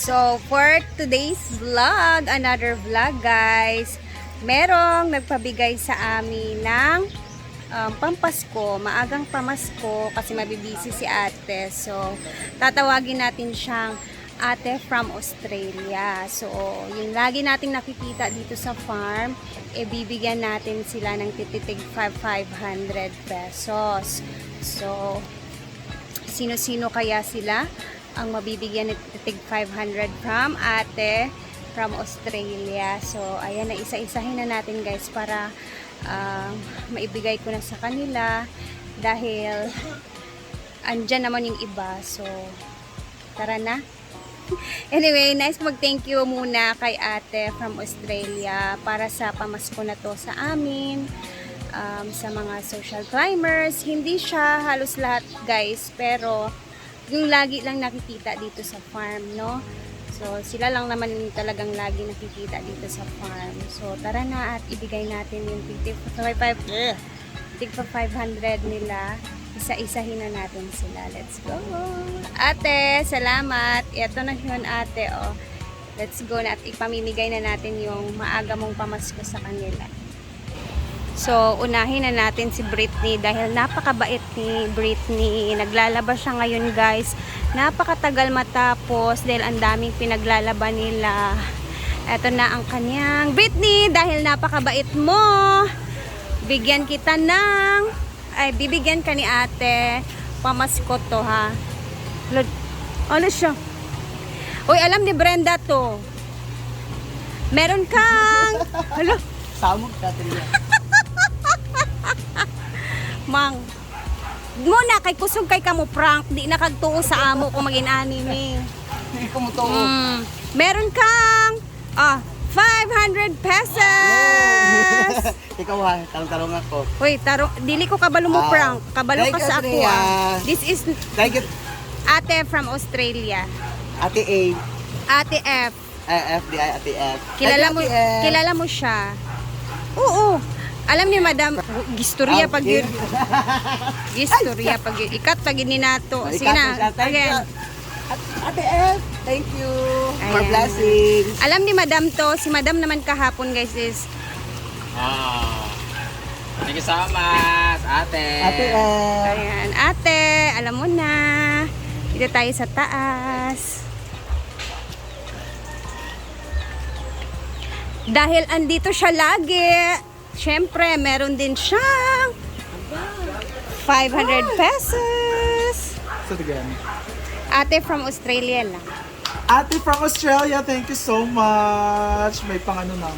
So, for today's vlog, another vlog guys, merong nagpabigay sa amin ng pampasko, maagang pamasko kasi mabibisi si ate. So, tatawagin natin siyang ate from Australia. So, yung lagi nating nakikita dito sa farm, bibigyan natin sila ng tititig 500 pesos. So, sino-sino kaya sila ang mabibigyan ng titig 500 from ate from Australia. So, ayan na, isa-isahin na natin guys para maibigay ko na sa kanila dahil andyan naman yung iba. So, tara na. Anyway, nice mag-thank you muna kay ate from Australia para sa pamasko na to sa amin. Sa mga social climbers, hindi siya halos lahat guys, pero yung lagi lang nakikita dito sa farm, no? So, sila lang naman yung talagang lagi nakikita dito sa farm. So, tara na at ibigay natin yung tig 500 nila. Isa-isahin na natin sila. Let's go! Ate, salamat! Ito na yun ate, oh. Let's go na at ipamimigay na natin yung maaga mong pamasko sa kanila. So, unahin na natin si Britney dahil napakabait ni Britney. Naglalaba siya ngayon guys. Napakatagal matapos dahil ang daming pinaglalaban nila. Ito na ang kanyang Britney dahil napakabait mo. Bigyan kita ng bibigyan ka ni ate. Pamasko to ha. Ano siya? Uy, alam ni Brenda to. Meron kang hala. Samog ka rin. Mang, muna kay kusog kay kamo prank, di nakagtuo sa amo ko magin-anime. Hindi ko mo to. Meron kang 500 pesos. Ikaw ha, talong-talong ako. Hoy, dili ko kabalo mo prank. Kabalo ka sa ako. This is Thank you. ate from Australia. Ate A. Ate F. FDI, Ate F. Kilala mo siya. Oo. Alam ni Madam, gistorya pag yun. Gistorya pag yun. Ikat pag yun nato. Sige na. Again. Ate F, thank you for Ayan. blessings. Alam ni Madam to. Si Madam naman kahapon guys is Thank you so much, ate. Ate F. ayan. Ate, alam mo na. Dito tayo sa taas. Dahil andito siya lagi, syempre, meron din siyang 500 pesos. So again. Ate from Australia lang. Ate from Australia, thank you so much. May pang ano na,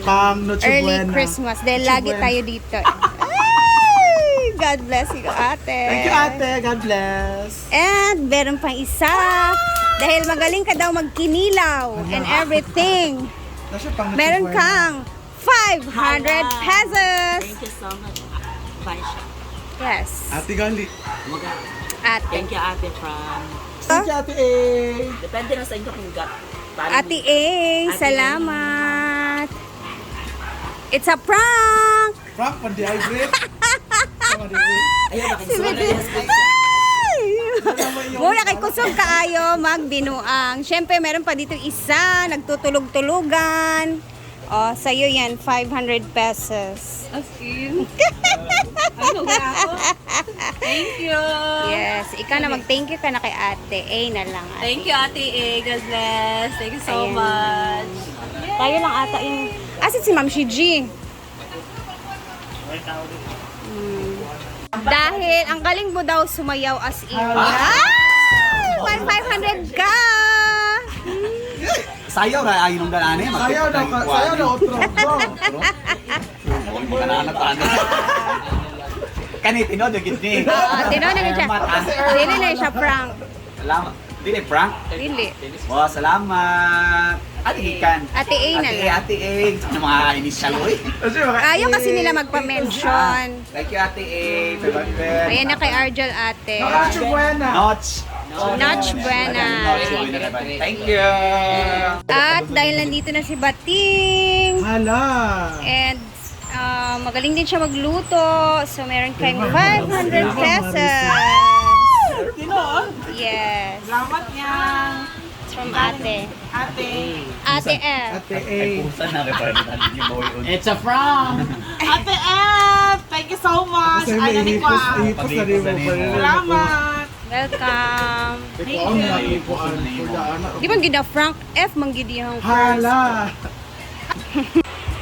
pang Noche Early Buena. Christmas. Dahil Noche lagi Buena. tayo dito. Ay! God bless you, ate. Thank you, ate. God bless. And meron pang isa. Dahil magaling ka daw magkinilaw and everything. Nasa pang Noche Meron Buena. kang 500 pesos. Thank you so much. Vaisha. Yes. Ate Gali. Ate. Thank you, ate from... Thank you, Ate A. Depende na sa inyo kung Ate A, salamat. It's a prank. Frank, pandi-hydrate. Ayun, Si Bebe. Ay! Muna kay kusog kaayo magbinuang. Siyempre, meron pa dito isa, nagtutulog-tulugan. Oh, sa'yo yan, 500 pesos. Thank you. Yes, ikaw na mag-thank you ka na kay ate. A na lang. Ate. Thank you, Ate A. God bless. Thank you so Ayan. much. Tayo lang ata yung... Asin si Ma'am Shiji? Dahil ang galing mo daw sumayaw as in. Ay! 500 ka! Sayaw ra ayon ng ganani. Sayaw na otro. Kanit ino de gitni. Tinaw na siya. Dili na siya prank. Salamat. Dili prank. Dili. Wow, salamat. Ate Gikan. Ate A na lang. Ate A. Sa mga initial oy. Ayaw kasi nila magpa-mention. Thank you, Ate A. 500. Ayan na kay Argel ate. Noche Buena. Notch. Noche Buena. Thank you. At dahil nandito na si Bating. Hala. And magaling din siya magluto. So meron kayong 500 pesos. Yes. Salamat niya. from ate. Ate. Ate F. Ate A. Ay, pusa na rin pa rin natin yung boy on. It's a from! Ate F! Thank you so much. Kasi Ay, may nani ko ah. ihipos na rin mo. Salamat. Welcome. Ikaw ang nakipuan for the ano. Di man gina Frank F manggidi yung first. Hala!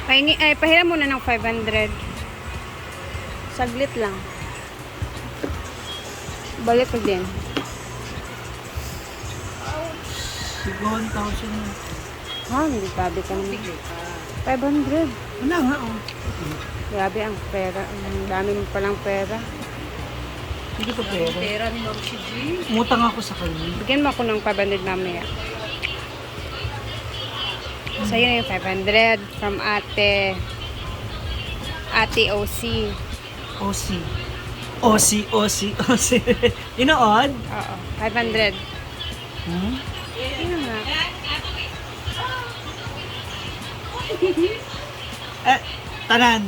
Ay, pahiram muna ng 500. Saglit lang. Balik ko din. Siguro 1,000 na. Ha, hindi grabe ka naman. 500. Wala nga oh. Grabe ang pera. Ang dami mo palang pera. Hindi ko pera. Pera ni Ma'am si G. Umutang ako sa kanya. Bigyan mo ako ng 500 mamaya. Sa'yo na yung 500 from ate. Ate OC. OC. OC, OC, OC. Inood? Oo, 500. Hmm? Ano nga? Tanan.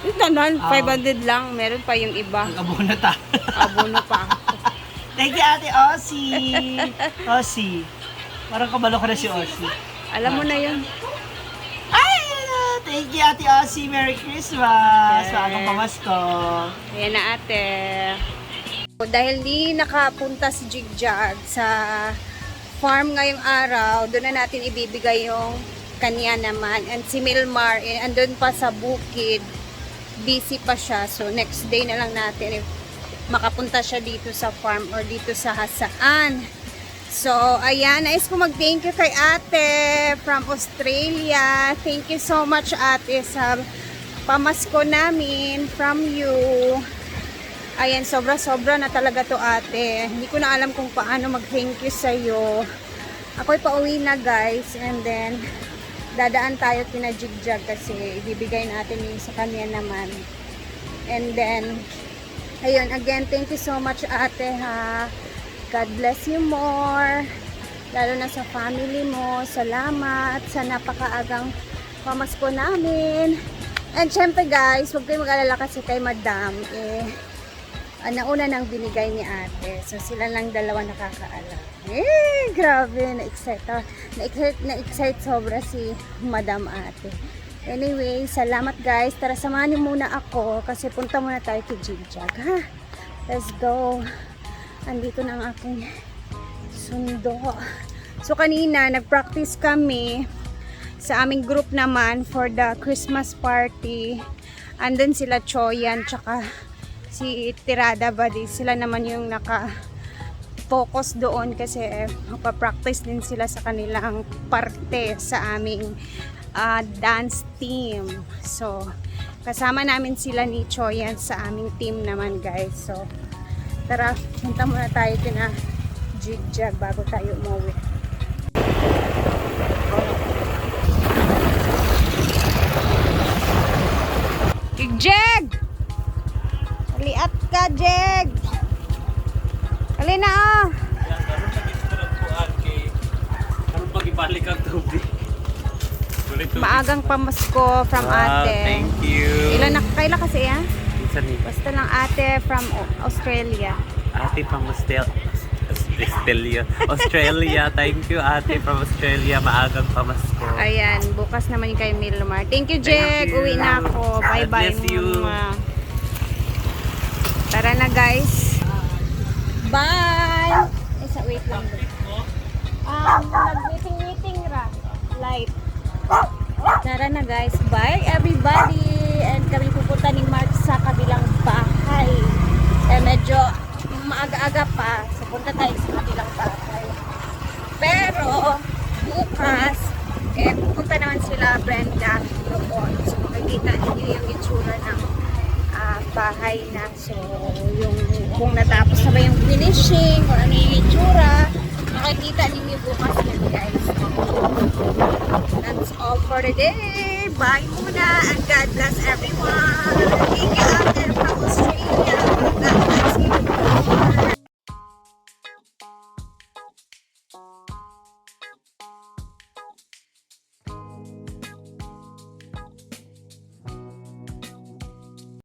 Yung tanan, 500 lang. Meron pa yung iba. Nag-abono ta. Abono pa. Thank you, Ate Ossie. Ossie. Parang kabalo ka na si Ossie. Alam mo na yun. Ay, thank you, Ate Ossie. Merry Christmas. Yes. Sa anong pamasko. Ayan na ate. Dahil di nakapunta si Jigjag sa farm ngayong araw, doon na natin ibibigay yung kanya naman. And si Milmar, andun pa sa bukid. Busy pa siya. So, next day na lang natin if makapunta siya dito sa farm or dito sa Hasaan. So, ayan. Nais ko mag-thank you kay ate from Australia. Thank you so much ate sa pamasko namin from you. Ayan, sobra-sobra na talaga to ate. Hindi ko na alam kung paano mag-thank you sa'yo. Ako'y pauwi na guys. And then, dadaan tayo kina Jigjag kasi ibibigay natin yung sa kanya naman. And then, ayun, again, thank you so much ate ha. God bless you more. Lalo na sa family mo. Salamat sa napakaagang pamasko namin. And syempre guys, huwag kayong mag-alala kasi kay madam. Nauna nang binigay ni ate. So sila lang dalawa nakakaalam. Grabe. Na-excite sobra si madam ate. Anyway, salamat guys. Tara, samahan niyo muna ako kasi punta muna tayo kay Jigjag. Ha? Let's go. Andito na ang aking sundo. So kanina, nag-practice kami sa aming group naman for the Christmas party. Andun sila Choyan, tsaka si Tirada Badi. Sila naman yung naka-focus doon kasi magpa-practice din sila sa kanilang parte sa aming dance team. So, kasama namin sila ni Choyan sa aming team naman guys. So, tara, punta muna tayo kina Jigjag bago tayo umuwi. Jigjag! Liat ka, Jeg! Kali na oh! Karoon pag-ibalik ang tubig. Maagang pamasko from ate. Thank you. Kailan kasi yan? Minsan ni Basta lang ate from Australia. ate from Australia. Australia. Thank you, ate from Australia. Maagang pamasko. Ayan, bukas naman yung kay Milmar. Thank you, Jeg. Thank you. Uwi na ako. God Bye-bye. bless you. Tara na, guys. Bye! Wait lang. Nag-meeting ra. Light. Tara na, guys. Bye, everybody. And kami pupunta ni Mark sa kabilang bahay. Medyo maaga-aga pa. So, punta tayo sa kabilang bahay. Pero, bukas, pupunta naman sila Brenda doon. So, makikita niyo yung itsura ng bahay na. So, yung kung natapos na ba yung finishing or ano yung itsura, makikita ninyo bukas yan, guys. That's all for today. Bye muna and God bless everyone. Thank you out there from Australia.